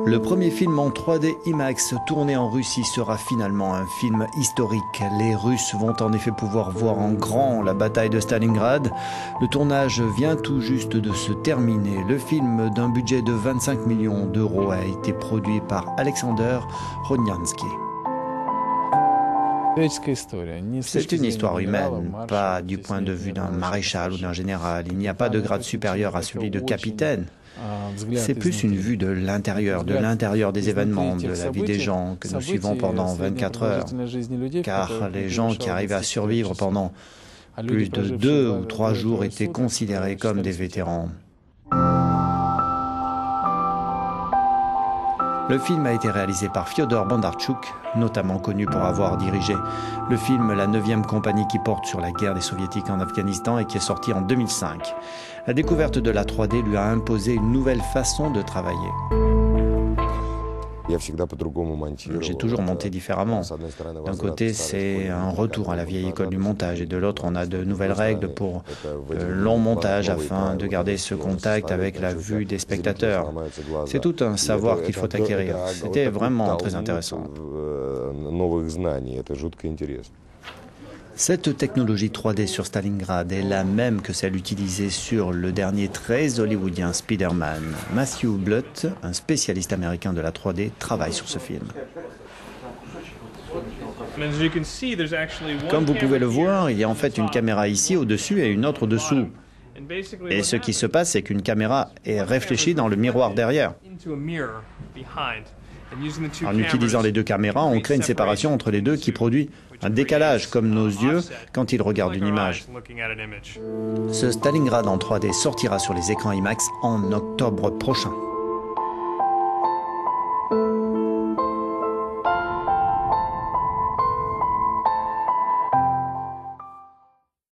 Le premier film en 3D IMAX tourné en Russie sera finalement un film historique. Les Russes vont en effet pouvoir voir en grand la bataille de Stalingrad. Le tournage vient tout juste de se terminer. Le film d'un budget de 25 millions d'euros a été produit par Alexander Rodnyansky. C'est une histoire humaine, pas du point de vue d'un maréchal ou d'un général. Il n'y a pas de grade supérieur à celui de capitaine. C'est plus une vue de l'intérieur des événements, de la vie des gens que nous suivons pendant 24 heures. Car les gens qui arrivaient à survivre pendant plus de 2 ou 3 jours étaient considérés comme des vétérans. Le film a été réalisé par Fyodor Bondarchuk, notamment connu pour avoir dirigé le film La 9e compagnie qui porte sur la guerre des soviétiques en Afghanistan et qui est sorti en 2005. La découverte de la 3D lui a imposé une nouvelle façon de travailler. J'ai toujours monté différemment. D'un côté, c'est un retour à la vieille école du montage et de l'autre, on a de nouvelles règles pour le long montage afin de garder ce contact avec la vue des spectateurs. C'est tout un savoir qu'il faut acquérir. C'était vraiment très intéressant. Cette technologie 3D sur Stalingrad est la même que celle utilisée sur le dernier très hollywoodien Spider-Man. Matthew Blutt, un spécialiste américain de la 3D, travaille sur ce film. Comme vous pouvez le voir, il y a en fait une caméra ici au-dessus et une autre au-dessous. Et ce qui se passe, c'est qu'une caméra est réfléchie dans le miroir derrière. En utilisant les deux caméras, on crée une séparation entre les deux qui produit un décalage, comme nos yeux quand ils regardent une image. Ce Stalingrad en 3D sortira sur les écrans IMAX en octobre prochain.